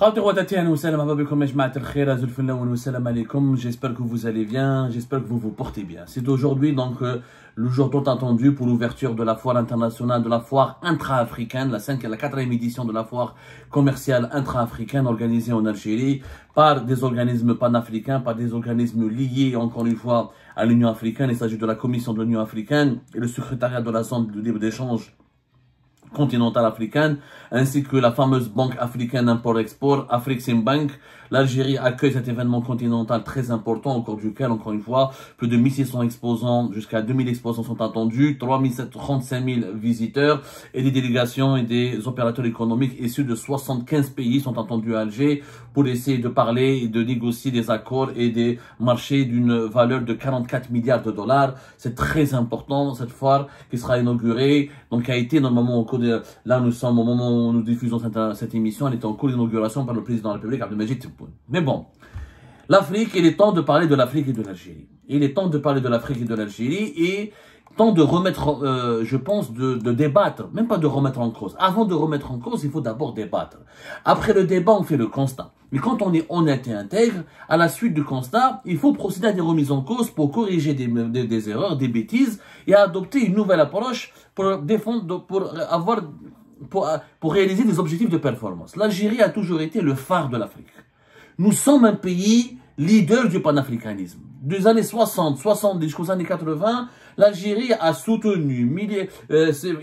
J'espère que vous allez bien, j'espère que vous vous portez bien. C'est aujourd'hui donc le jour tant attendu pour l'ouverture de la foire internationale, de la foire intra-africaine, la quatrième édition de la foire commerciale intra-africaine organisée en Algérie par des organismes panafricains, par des organismes liés encore une fois à l'Union africaine. Il s'agit de la Commission de l'Union africaine et le secrétariat de la zone de libre-échange continentale africaine, ainsi que la fameuse banque africaine import-export, Afreximbank. L'Algérie accueille cet événement continental très important, au cours duquel, encore une fois, plus de 1600 exposants, jusqu'à 2000 exposants sont attendus, 35 000 visiteurs et des délégations et des opérateurs économiques issus de 75 pays sont attendus à Alger pour essayer de parler et de négocier des accords et des marchés d'une valeur de 44 milliards de dollars. C'est très important, cette foire qui sera inaugurée, donc a été normalement au cours de, là nous sommes au moment où nous diffusons cette émission, elle était en cours d'inauguration par le président de la République, Abdelmajid Tebboune. Mais bon, l'Afrique, il est temps de parler de l'Afrique et de l'Algérie. Il est temps de parler de l'Afrique et de l'Algérie et temps de remettre, je pense, de débattre, même pas de remettre en cause. Avant de remettre en cause, il faut d'abord débattre. Après le débat, on fait le constat. Mais quand on est honnête et intègre, à la suite du constat, il faut procéder à des remises en cause pour corriger des erreurs, des bêtises et à adopter une nouvelle approche pour défendre, pour réaliser des objectifs de performance. L'Algérie a toujours été le phare de l'Afrique. Nous sommes un pays leader du panafricanisme. Des années 60, 70 jusqu'aux années 80, l'Algérie a soutenu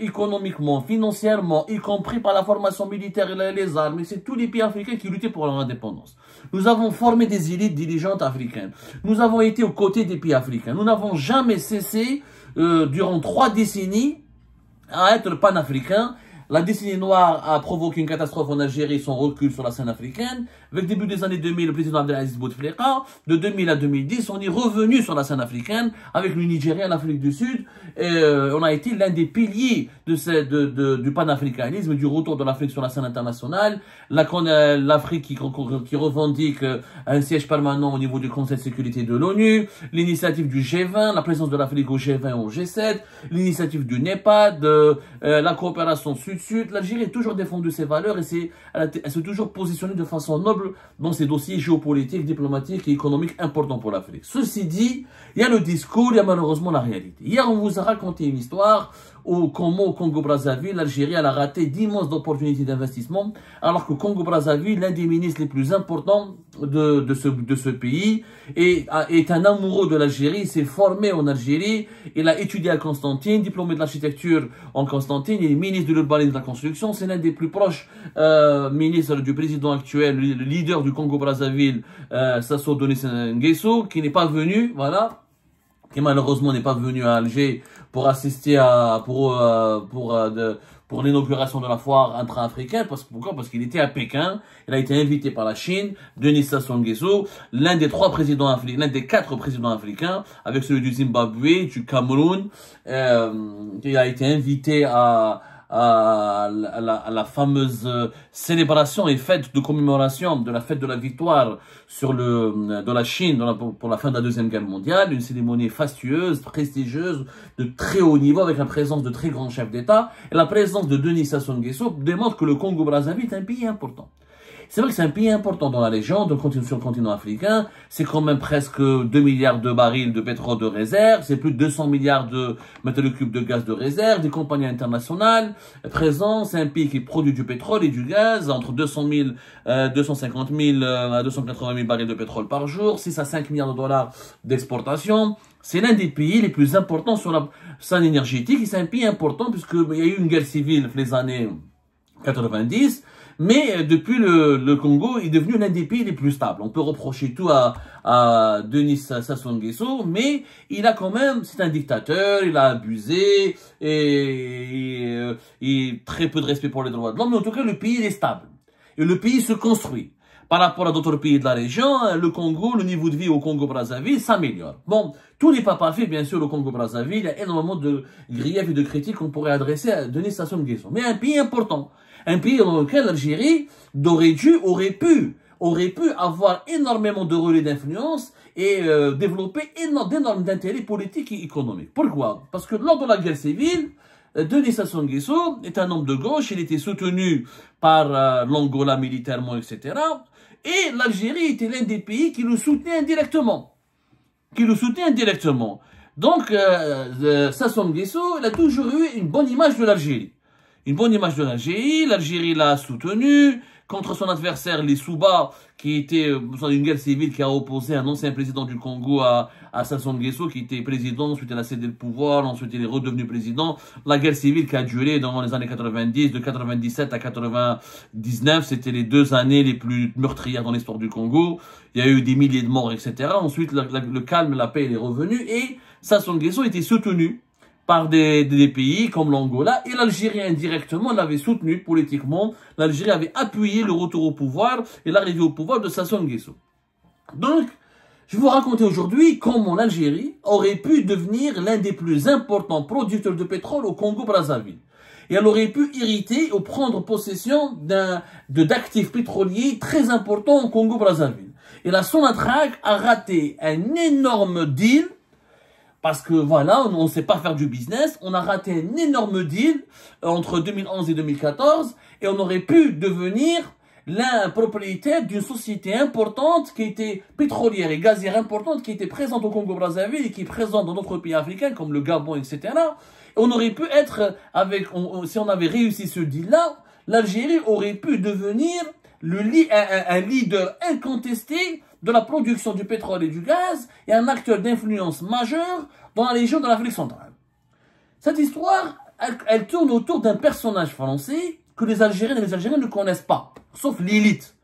économiquement, financièrement, y compris par la formation militaire et les armes. Et c'est tous les pays africains qui luttaient pour leur indépendance. Nous avons formé des élites dirigeantes africaines. Nous avons été aux côtés des pays africains. Nous n'avons jamais cessé, durant 3 décennies, à être panafricains. La décennie noire a provoqué une catastrophe en Algérie, son recul sur la scène africaine. Avec le début des années 2000, le président Abdelaziz Bouteflika, de 2000 à 2010, on est revenu sur la scène africaine avec le Nigeria et l'Afrique du Sud. Et on a été l'un des piliers du panafricanisme, du retour de l'Afrique sur la scène internationale. L'Afrique qui revendique un siège permanent au niveau du Conseil de sécurité de l'ONU, l'initiative du G20, la présence de l'Afrique au G20 et au G7, l'initiative du NEPAD, la coopération Sud-Sud. L'Algérie a toujours défendu ses valeurs et elle s'est toujours positionnée de façon noble dans ces dossiers géopolitiques, diplomatiques et économiques importants pour l'Afrique. Ceci dit, il y a le discours, il y a malheureusement la réalité. Hier, on vous a raconté une histoire où, comment au Congo-Brazzaville, l'Algérie a raté d'immenses opportunités d'investissement, alors que Congo-Brazzaville, l'un des ministres les plus importants de ce pays, est un amoureux de l'Algérie, il s'est formé en Algérie, il a étudié à Constantine, diplômé de l'architecture en Constantine, il est ministre de l'urbanisme et de la construction, c'est l'un des plus proches ministres du président actuel, le leader du Congo-Brazzaville, Sassou Nguesso, qui n'est pas venu, voilà, qui malheureusement n'est pas venu à Alger pour assister pour l'inauguration de la foire intra-africaine. Pourquoi? Parce qu'il était à Pékin, il a été invité par la Chine, Denis Sassou Nguesso, l'un des 4 présidents africains, avec celui du Zimbabwe, du Cameroun, il a été invité à la fameuse célébration et fête de commémoration de la fête de la victoire de la Chine pour la fin de la Deuxième Guerre mondiale, une cérémonie fastueuse, prestigieuse, de très haut niveau avec la présence de très grands chefs d'État et la présence de Denis Sassou Nguesso démontre que le Congo-Brazzaville est un pays important. C'est vrai que c'est un pays important dans la région, sur le continent africain. C'est quand même presque 2 milliards de barils de pétrole de réserve. C'est plus de 200 milliards de mètres cubes de gaz de réserve. Des compagnies internationales présentes. C'est un pays qui produit du pétrole et du gaz entre 250 000 à 280 000 barils de pétrole par jour. 6 à 5 milliards de dollars d'exportation. C'est l'un des pays les plus importants sur la scène énergétique. Et c'est un pays important puisqu'il y a eu une guerre civile les années 90. Mais depuis le Congo est devenu l'un des pays les plus stables. On peut reprocher tout à Denis Sassou Nguesso, mais il a quand même, c'est un dictateur, il a abusé et très peu de respect pour les droits de l'homme. Mais en tout cas, le pays il est stable et le pays se construit. Par rapport à d'autres pays de la région, le Congo, le niveau de vie au Congo-Brazzaville s'améliore. Bon, tout n'est pas parfait, bien sûr, au Congo-Brazzaville. Il y a énormément de griefs et de critiques qu'on pourrait adresser à Denis Sassou Nguesso. Mais un pays important. Un pays dans lequel l'Algérie aurait pu avoir énormément de relais d'influence et développer d'énormes intérêts politiques et économiques. Pourquoi? Parce que lors de la guerre civile, Denis Sassou Nguesso est un homme de gauche, il était soutenu par l'Angola militairement, etc. Et l'Algérie était l'un des pays qui le soutenait indirectement. Donc, Sassou Nguesso, il a toujours eu une bonne image de l'Algérie. L'Algérie l'a soutenu contre son adversaire, les Souba, qui était dans une guerre civile qui a opposé un ancien président du Congo à Sassou Nguesso, qui était président, ensuite il a cédé le pouvoir, ensuite il est redevenu président. La guerre civile qui a duré dans les années 90, de 97 à 99, c'était les 2 années les plus meurtrières dans l'histoire du Congo. Il y a eu des milliers de morts, etc. Ensuite, le calme, la paix, il est revenu, et Sassou Nguesso était soutenu par des pays comme l'Angola, et l'Algérie indirectement l'avait soutenu politiquement. L'Algérie avait appuyé le retour au pouvoir et l'arrivée au pouvoir de Sassou Nguesso. Donc, je vais vous raconter aujourd'hui comment l'Algérie aurait pu devenir l'un des plus importants producteurs de pétrole au Congo-Brazzaville. Et elle aurait pu hériter ou prendre possession d'actifs pétroliers très importants au Congo-Brazzaville. Et la Sonatrach a raté un énorme deal. Parce que voilà, on ne sait pas faire du business, on a raté un énorme deal entre 2011 et 2014 et on aurait pu devenir la propriétaire d'une société importante qui était pétrolière et gazière importante qui était présente au Congo-Brazzaville et qui est présente dans d'autres pays africains comme le Gabon, etc. Et on aurait pu être, si on avait réussi ce deal-là, l'Algérie aurait pu devenir un leader incontesté de la production du pétrole et du gaz et un acteur d'influence majeur dans la région de l'Afrique centrale. Cette histoire, elle tourne autour d'un personnage français que les Algériens et les Algériens ne connaissent pas, sauf l'élite.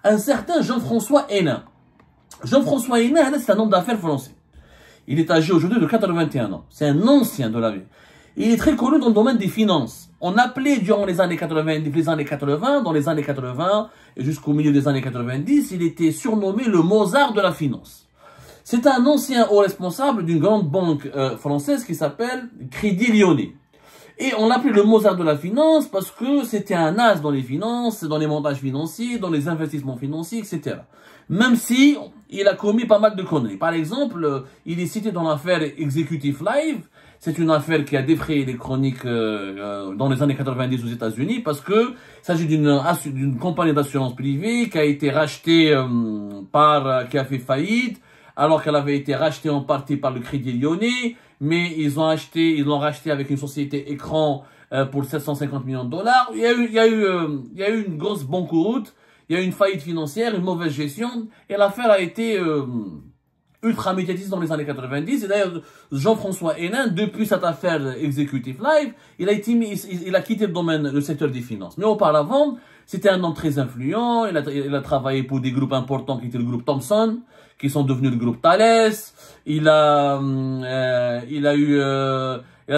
Un certain Jean-François Hénin. Jean-François Hénin, c'est un homme d'affaires français. Il est âgé aujourd'hui de 81 ans. C'est un ancien de la vie. Il est très connu dans le domaine des finances. On appelait durant les années 80, dans les années 80 et jusqu'au milieu des années 90, il était surnommé le Mozart de la finance. C'est un ancien haut responsable d'une grande banque française qui s'appelle Crédit Lyonnais. Et on l'appelait le Mozart de la finance parce que c'était un as dans les finances, dans les montages financiers, dans les investissements financiers, etc. Même si il a commis pas mal de conneries. Par exemple, il est cité dans l'affaire Executive Live. C'est une affaire qui a défrayé les chroniques dans les années 90 aux États-Unis parce que il s'agit d'une compagnie d'assurance privée qui a été rachetée qui a fait faillite, alors qu'elle avait été rachetée en partie par le Crédit Lyonnais, mais ils l'ont racheté avec une société écran pour 750 millions de dollars. Il y a eu une grosse banqueroute, il y a eu une faillite financière, une mauvaise gestion, et l'affaire a été ultra médiatisé dans les années 90. Et d'ailleurs, Jean-François Hénin, depuis cette affaire Executive Live, il a quitté le secteur des finances. Mais auparavant, c'était un homme très influent. Il a travaillé pour des groupes importants qui étaient le groupe Thomson, qui sont devenus le groupe Thales. Il a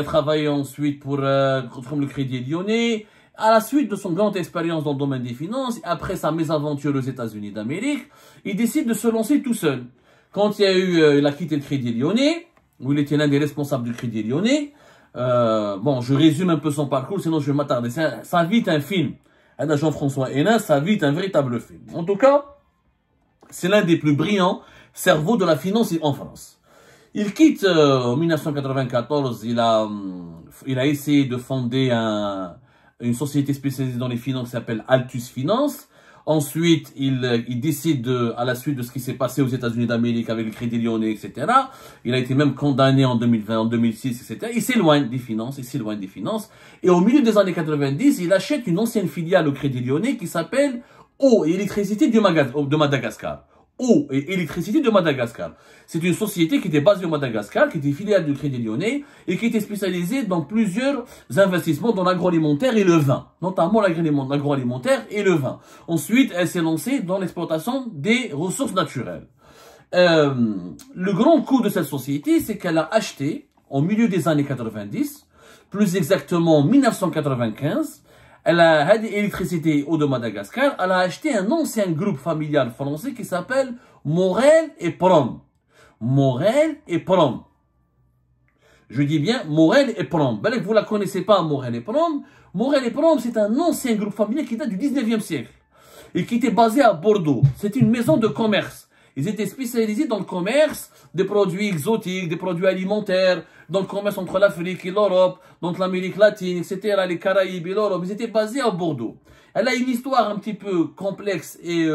travaillé ensuite pour le Crédit Lyonnais. À la suite de son grande expérience dans le domaine des finances, après sa mésaventure aux États-Unis d'Amérique, il décide de se lancer tout seul. Quand il a quitté le Crédit Lyonnais, où il était l'un des responsables du Crédit Lyonnais, je résume un peu son parcours, sinon je vais m'attarder. Sa vie est un film. Jean-François Hénin, sa vie est un véritable film. En tout cas, c'est l'un des plus brillants cerveaux de la finance en France. Il quitte en 1994, il a essayé de fonder une société spécialisée dans les finances qui s'appelle Altus Finance. Ensuite, il décide, à la suite de ce qui s'est passé aux États-Unis d'Amérique avec le Crédit Lyonnais, etc. Il a été même condamné en 2020, en 2006, etc. Il s'éloigne des finances, Et au milieu des années 90, il achète une ancienne filiale au Crédit Lyonnais qui s'appelle Eau et Électricité de Madagascar. Eau et Électricité de Madagascar. C'est une société qui était basée au Madagascar, qui était filiale du Crédit Lyonnais et qui était spécialisée dans plusieurs investissements dans l'agroalimentaire et le vin, notamment l'agroalimentaire et le vin. Ensuite, elle s'est lancée dans l'exploitation des ressources naturelles. Le grand coup de cette société, c'est qu'elle a acheté, au milieu des années 90, plus exactement en 1995, elle a Électricité Eau de Madagascar, elle a acheté un ancien groupe familial français qui s'appelle Morel et Prom. Morel et Prom. Je dis bien Morel et Prom. Ben, vous ne la connaissez pas, Morel et Prom. Morel et Prom, c'est un ancien groupe familial qui date du 19e siècle et qui était basé à Bordeaux. C'est une maison de commerce. Ils étaient spécialisés dans le commerce des produits exotiques, des produits alimentaires, dans le commerce entre l'Afrique et l'Europe, donc l'Amérique latine, etc., les Caraïbes et l'Europe. Ils étaient basés à Bordeaux. Elle a une histoire un petit peu complexe et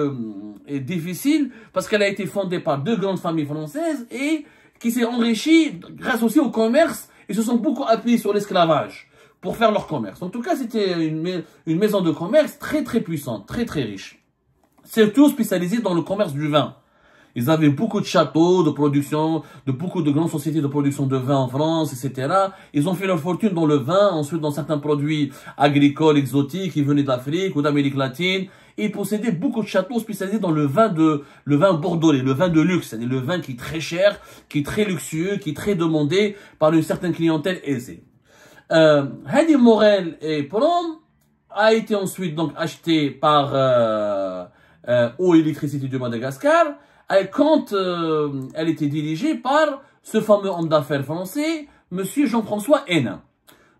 difficile parce qu'elle a été fondée par deux grandes familles françaises et qui s'est enrichie grâce aussi au commerce et se sont beaucoup appuyés sur l'esclavage pour faire leur commerce. En tout cas, c'était une maison de commerce très très puissante, très très riche. Surtout spécialisée dans le commerce du vin. Ils avaient beaucoup de châteaux de production, de beaucoup de grandes sociétés de production de vin en France, etc. Ils ont fait leur fortune dans le vin, ensuite dans certains produits agricoles exotiques qui venaient d'Afrique ou d'Amérique latine. Et ils possédaient beaucoup de châteaux spécialisés dans le vin bordelais, le vin de luxe, c'est-à-dire le vin qui est très cher, qui est très luxueux, qui est très demandé par une certaine clientèle aisée. Hadi Morel et Prom a été ensuite donc acheté par Eau et Électricité de Madagascar. Quand elle était dirigée par ce fameux homme d'affaires français, monsieur Jean-François Hénin.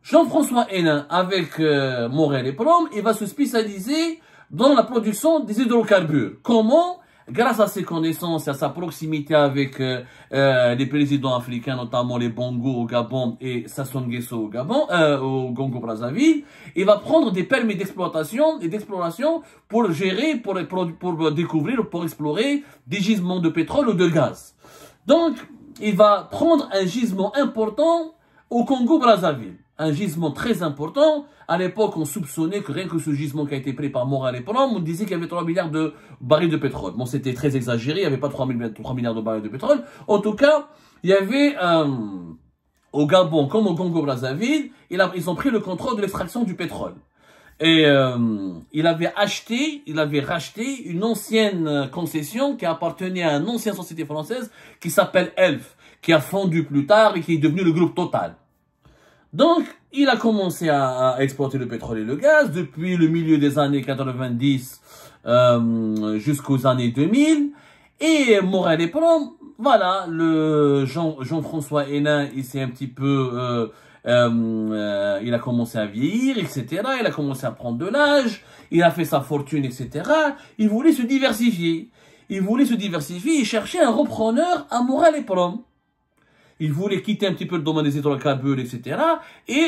Jean-François Hénin, avec Morel et Prom, il va se spécialiser dans la production des hydrocarbures. Comment? Grâce à ses connaissances et à sa proximité avec les présidents africains, notamment les Bongo au Gabon et Sassou Nguesso au Gabon, au Congo-Brazzaville, il va prendre des permis d'exploitation et d'exploration pour gérer, pour découvrir, pour explorer des gisements de pétrole ou de gaz. Donc, il va prendre un gisement important au Congo-Brazzaville. Un gisement très important. À l'époque, on soupçonnait que rien que ce gisement qui a été pris par Morel et Prom, on disait qu'il y avait 3 milliards de barils de pétrole. Bon, c'était très exagéré, il n'y avait pas 3 milliards de barils de pétrole. En tout cas, il y avait, au Gabon comme au Congo-Brazzaville, ils ont pris le contrôle de l'extraction du pétrole. Et il avait racheté une ancienne concession qui appartenait à une ancienne société française qui s'appelle Elf, qui a fondu plus tard et qui est devenu le groupe Total. Donc, il a commencé à exploiter le pétrole et le gaz depuis le milieu des années 90 jusqu'aux années 2000. Et Morel et Prom, voilà, le Jean-François Hénin, il s'est un petit peu, il a commencé à vieillir, etc. Il a commencé à prendre de l'âge, il a fait sa fortune, etc. Il voulait se diversifier. Il cherchait un repreneur à Morel et Prom. Il voulait quitter un petit peu le domaine des hydrocarbures, etc. et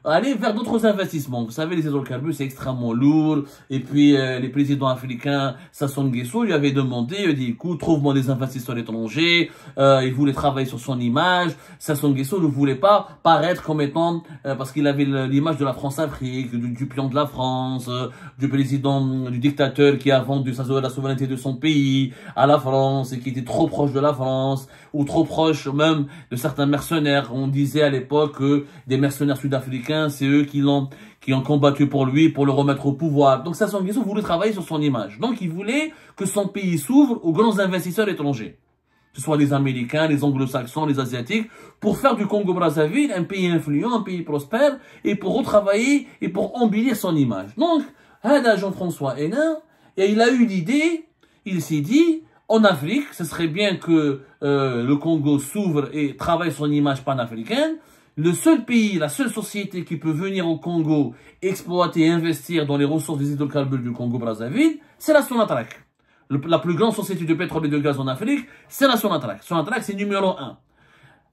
aller vers d'autres investissements. Vous savez, les hydrocarbures, c'est extrêmement lourd. Et puis, les présidents africains, Sassou Nguesso, lui avaient demandé, il a dit, écoute, trouve-moi des investisseurs étrangers. Il voulait travailler sur son image. Sassou Nguesso ne voulait pas paraître comme étant, parce qu'il avait l'image de la France-Afrique, du pion de la France, du président, du dictateur qui a vendu la souveraineté de son pays à la France et qui était trop proche de la France, ou trop proche même de certains mercenaires. On disait à l'époque que des mercenaires sud-africains, c'est eux qui ont combattu pour lui, pour le remettre au pouvoir. Donc Sassou Nguesso voulait travailler sur son image. Donc il voulait que son pays s'ouvre aux grands investisseurs étrangers, que ce soit les Américains, les Anglo-Saxons, les Asiatiques, pour faire du Congo-Brazzaville un pays influent, un pays prospère, et pour retravailler et pour embellir son image. Donc, Jean-François Hénin, et il a eu l'idée, il s'est dit, en Afrique, ce serait bien que le Congo s'ouvre et travaille son image panafricaine. Le seul pays, la seule société qui peut venir au Congo exploiter et investir dans les ressources des hydrocarbures du Congo-Brazzaville, c'est la Sonatrach. La plus grande société de pétrole et de gaz en Afrique, c'est la Sonatrach. Sonatrach, c'est numéro 1.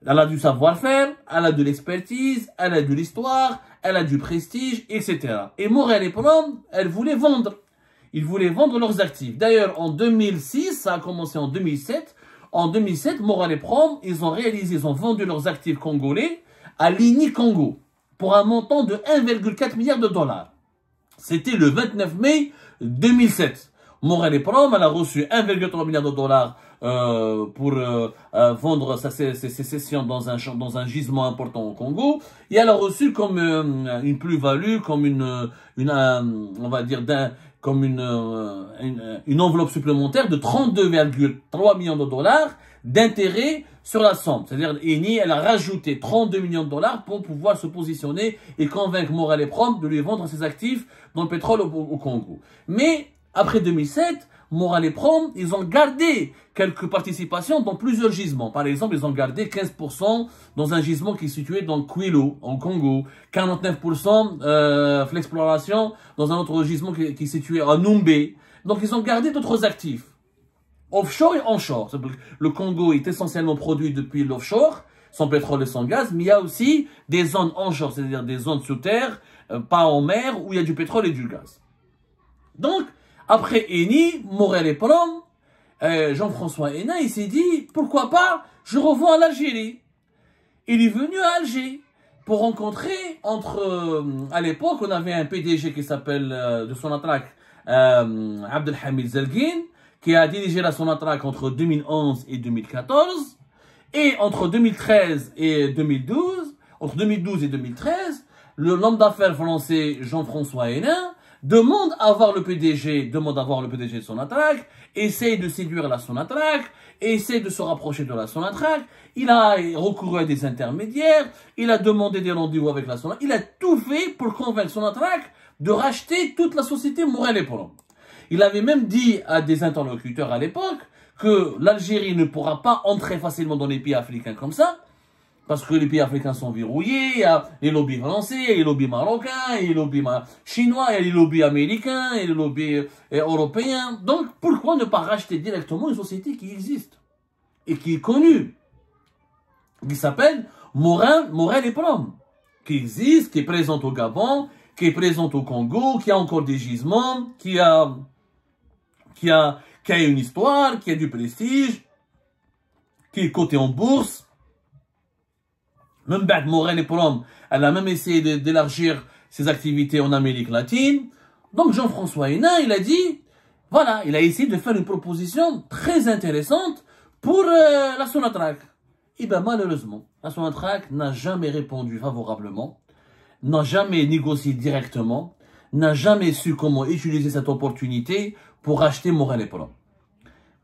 Elle a du savoir-faire, elle a de l'expertise, elle a de l'histoire, elle a du prestige, etc. Et Morel et Prom, elle voulait vendre. Ils voulaient vendre leurs actifs. D'ailleurs, en 2006, ça a commencé en 2007. En 2007, Morel et Prom, ils ont vendu leurs actifs congolais à l'INI Congo pour un montant de 1,4 milliard de dollars. C'était le 29 mai 2007. Morel et Prom, elle a reçu 1,3 milliard de dollars pour vendre ses cessions dans un gisement important au Congo. Et elle a reçu comme une plus-value, comme on va dire, comme une enveloppe supplémentaire de 32,3 millions de dollars d'intérêt sur la somme. C'est-à-dire, Eni, elle a rajouté 32 millions de dollars pour pouvoir se positionner et convaincre Morel et Prom de lui vendre ses actifs dans le pétrole au Congo. Mais, après 2007, Morel et Prom, ils ont gardé quelques participations dans plusieurs gisements. Par exemple, ils ont gardé 15% dans un gisement qui est situé dans Kwilu, en Congo. 49% l'exploration dans un autre gisement qui est situé à Numbe. Donc, ils ont gardé d'autres actifs. offshore et onshore. Le Congo est essentiellement produit depuis l'offshore, son pétrole et son gaz, mais il y a aussi des zones onshore, c'est-à-dire des zones sous terre, pas en mer, où il y a du pétrole et du gaz. Donc, après Eni, Morel et Prom, Jean-François Hénin, il s'est dit, pourquoi pas, je revois l'Algérie. Il est venu à Alger pour rencontrer à l'époque, on avait un PDG qui s'appelle, de Sonatrach, Abdelhamid Zelgin, qui a dirigé la Sonatrach entre 2011 et 2014, et entre 2013 et 2012, entre 2012 et 2013, l'homme d'affaires français Jean-François Hénin demande à voir le PDG de Sonatrach, essaye de séduire la Sonatrach, essaye de se rapprocher de la Sonatrach, il a recouru à des intermédiaires, il a demandé des rendez-vous avec la Sonatrach, il a tout fait pour convaincre Sonatrach de racheter toute la société Morel et Prom. Il avait même dit à des interlocuteurs à l'époque que l'Algérie ne pourra pas entrer facilement dans les pays africains comme ça, parce que les pays africains sont verrouillés, il y a les lobbies français, il y a les lobbies marocains, il y a les lobbies chinois, il y a les lobbies américains, il y a les lobbies européens. Donc, pourquoi ne pas racheter directement une société qui existe et qui est connue, qui s'appelle Morel et Prom, qui existe, qui est présente au Gabon, qui est présente au Congo, qui a encore des gisements, qui a une histoire, qui a du prestige, qui est coté en bourse. Même Morel et Prom, elle a même essayé d'élargir ses activités en Amérique latine. Donc Jean-François Hénin, il a dit, voilà, il a essayé de faire une proposition très intéressante pour la Sonatrach. Et bien malheureusement, la Sonatrach n'a jamais répondu favorablement, n'a jamais négocié directement, n'a jamais su comment utiliser cette opportunité pour acheter Morel et Prom.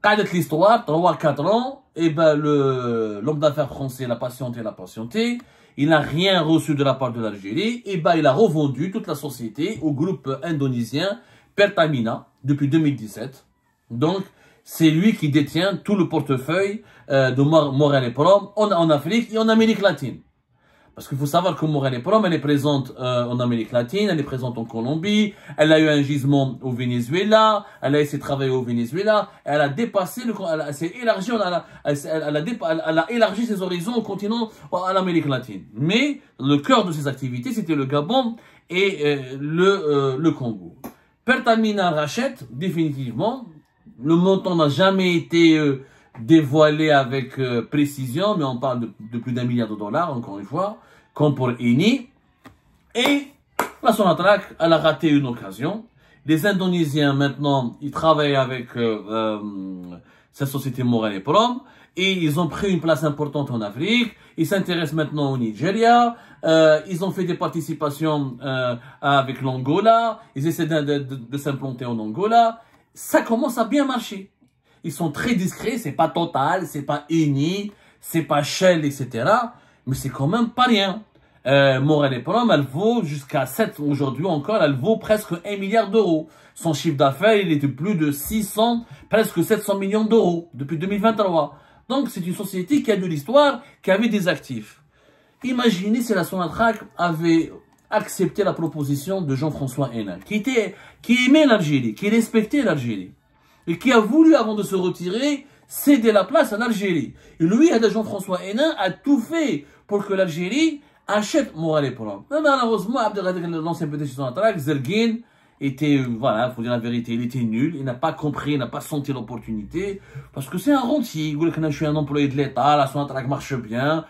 Quand l'histoire, 3-4 ans, et ben l'homme d'affaires français l'a patienté, il n'a rien reçu de la part de l'Algérie, et ben il a revendu toute la société au groupe indonésien Pertamina depuis 2017. Donc, c'est lui qui détient tout le portefeuille de Morel et Prom en Afrique et en Amérique latine. Parce qu'il faut savoir que Morel et Prom, elle est présente en Amérique latine, elle est présente en Colombie, elle a eu un gisement au Venezuela, elle a essayé de travailler au Venezuela, elle a dépassé, elle s'est élargie, elle a élargi ses horizons au continent, à l'Amérique latine. Mais le cœur de ses activités, c'était le Gabon et le Congo. Pertamina rachète définitivement, le montant n'a jamais été dévoilé avec précision, mais on parle de plus d'1 milliard de dollars, encore une fois, comme pour Eni. Et la Sonatrach, elle a raté une occasion. Les Indonésiens, maintenant, ils travaillent avec cette société Morel et Prom, et ils ont pris une place importante en Afrique. Ils s'intéressent maintenant au Nigeria. Ils ont fait des participations avec l'Angola. Ils essaient de s'implanter en Angola. Ça commence à bien marcher. Ils sont très discrets, c'est pas Total, c'est pas Eni, c'est pas Shell, etc. Mais c'est quand même pas rien. Morel et Prom, elle vaut jusqu'à 7, aujourd'hui encore, elle vaut presque 1 milliard d'euros. Son chiffre d'affaires, il est de plus de 600, presque 700 millions d'euros depuis 2023. Donc c'est une société qui a de l'histoire, qui avait des actifs. Imaginez si la Sonatrach avait accepté la proposition de Jean-François Hénin, qui aimait l'Algérie, qui respectait l'Algérie, et qui a voulu, avant de se retirer, céder la place à l'Algérie. Et lui, Jean-François Hénin, a tout fait pour que l'Algérie achète Morel et Prom. Mais malheureusement, l'ancien PDG de Sonatrach, Zelgin, était, voilà, faut dire la vérité, il était nul, il n'a pas compris, il n'a pas senti l'opportunité, parce que c'est un rentier, je suis un employé de l'État, la Sonatrach marche bien,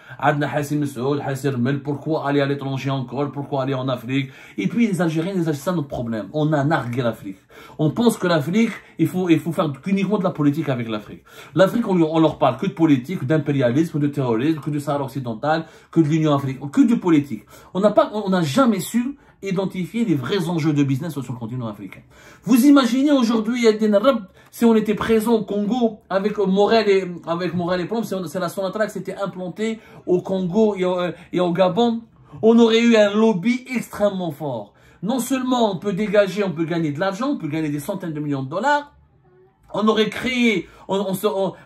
pourquoi aller à l'étranger encore, pourquoi aller en Afrique, et puis les Algériens, c'est ça notre problème, on a nargué l'Afrique. On pense que l'Afrique, il faut faire uniquement de la politique avec l'Afrique. L'Afrique, on leur parle que de politique, d'impérialisme, de terrorisme, que du Sahara occidental, que de l'Union africaine, que de politique. On n'a jamais su identifier les vrais enjeux de business sur le continent africain. Vous imaginez aujourd'hui, si on était présent au Congo avec Morel et Prom, c'est la Sonatrach qui s'était implantée au Congo et au Gabon, on aurait eu un lobby extrêmement fort. Non seulement on peut dégager, on peut gagner de l'argent, on peut gagner des centaines de millions de dollars, on aurait créé,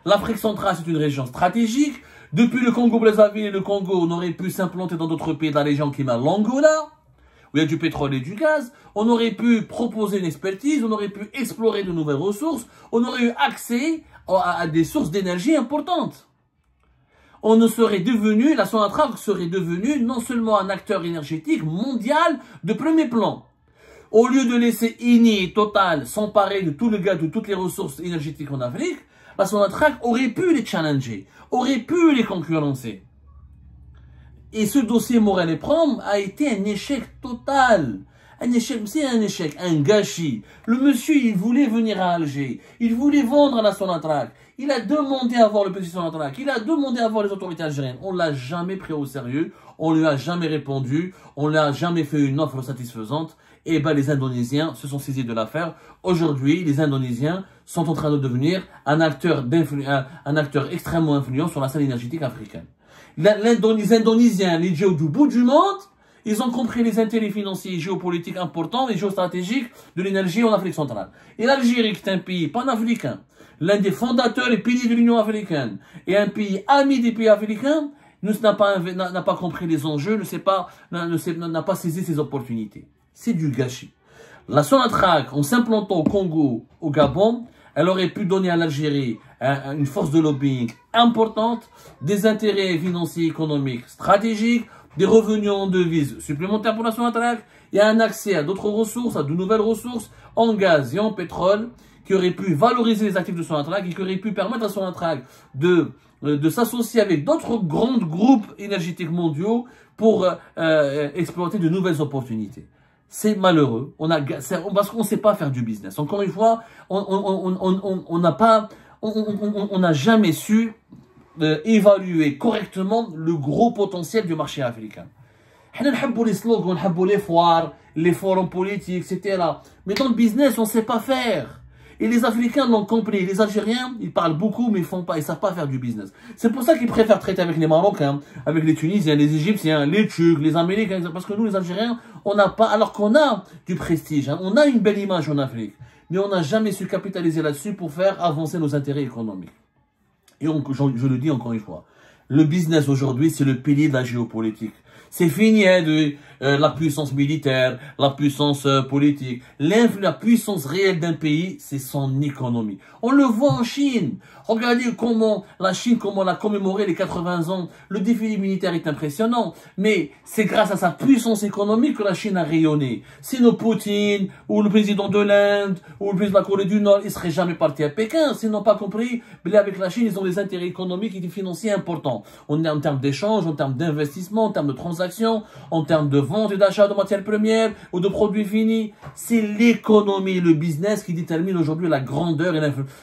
l'Afrique centrale c'est une région stratégique, depuis le Congo-Brazzaville et le Congo, on aurait pu s'implanter dans d'autres pays de la région qui m'a l'Angola. où il y a du pétrole et du gaz, on aurait pu proposer une expertise, on aurait pu explorer de nouvelles ressources, on aurait eu accès à des sources d'énergie importantes. On ne serait devenu, la Sonatrach serait devenue non seulement un acteur énergétique mondial de premier plan. Au lieu de laisser Eni et Total s'emparer de tout le gaz, de toutes les ressources énergétiques en Afrique, la Sonatrach aurait pu les challenger, aurait pu les concurrencer. Et ce dossier Morel et Prom a été un échec total. Un échec, c'est un échec, un gâchis. Le monsieur, il voulait venir à Alger. Il voulait vendre à la Sonatrach. Il a demandé à voir le petit Sonatrach. Il a demandé à voir les autorités algériennes. On ne l'a jamais pris au sérieux. On ne lui a jamais répondu. On ne lui a jamais fait une offre satisfaisante. Et ben, les Indonésiens se sont saisis de l'affaire. Aujourd'hui, les Indonésiens sont en train de devenir un acteur extrêmement influent sur la scène énergétique africaine. Les Indonésiens, les géos du bout du monde, ils ont compris les intérêts financiers et géopolitiques importants et géostratégiques de l'énergie en Afrique centrale. Et l'Algérie, qui est un pays panafricain, l'un des fondateurs et piliers de l'Union africaine, et un pays ami des pays africains, n'a pas compris les enjeux, n'a pas saisi ses opportunités. C'est du gâchis. La Sonatrach, en s'implantant au Congo, au Gabon, elle aurait pu donner à l'Algérie une force de lobbying importante, des intérêts financiers, économiques, stratégiques, des revenus en devises supplémentaires pour la Sonatrach et un accès à d'autres ressources, à de nouvelles ressources en gaz et en pétrole qui auraient pu valoriser les actifs de Sonatrach et qui auraient pu permettre à Sonatrach de s'associer avec d'autres grands groupes énergétiques mondiaux pour exploiter de nouvelles opportunités. C'est malheureux, parce qu'on ne sait pas faire du business. Encore une fois, on n'a jamais su évaluer correctement le gros potentiel du marché africain. On aime les slogans, on aime les foires, les forums politiques, etc. Mais dans le business, on ne sait pas faire. Et les Africains l'ont compris. Les Algériens, ils parlent beaucoup, mais ils ne savent pas faire du business. C'est pour ça qu'ils préfèrent traiter avec les Marocains, avec les Tunisiens, les Égyptiens, les Turcs, les Américains. Parce que nous, les Algériens, on n'a pas, alors qu'on a du prestige, hein, on a une belle image en Afrique. Mais on n'a jamais su capitaliser là-dessus pour faire avancer nos intérêts économiques. Et je le dis encore une fois, le business aujourd'hui, c'est le pilier de la géopolitique. C'est fini de la puissance militaire, la puissance politique. La puissance réelle d'un pays, c'est son économie. On le voit en Chine. Regardez comment la Chine, comment elle a commémoré les 80 ans. Le défilé militaire est impressionnant. Mais c'est grâce à sa puissance économique que la Chine a rayonné. Sinon Poutine, ou le président de l'Inde, ou le président de la Corée du Nord, ils ne seraient jamais partis à Pékin. S'ils n'ont pas compris, mais avec la Chine, ils ont des intérêts économiques et financiers importants. On est en termes d'échange, en termes d'investissement, en termes de transactions, en termes de vente et d'achat de matières premières ou de produits finis. C'est l'économie, le business qui détermine aujourd'hui la grandeur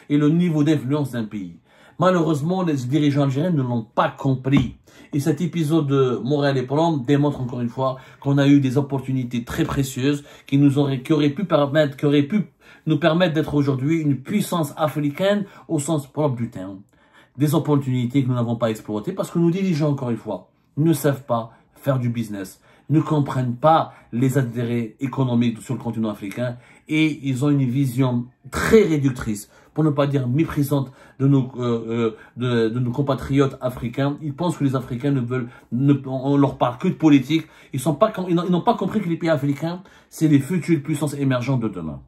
et le niveau d'influence d'un pays. Malheureusement, les dirigeants algériens ne l'ont pas compris. Et cet épisode de Morel et Prom démontre encore une fois qu'on a eu des opportunités très précieuses qui auraient pu nous permettre d'être aujourd'hui une puissance africaine au sens propre du terme. Des opportunités que nous n'avons pas exploitées parce que nos dirigeants, encore une fois, ne savent pas faire du business, ne comprennent pas les intérêts économiques sur le continent africain et ils ont une vision très réductrice, pour ne pas dire méprisante de nos compatriotes africains. Ils pensent que les Africains on leur parle que de politique. Ils n'ont pas compris que les pays africains, c'est les futures puissances émergentes de demain.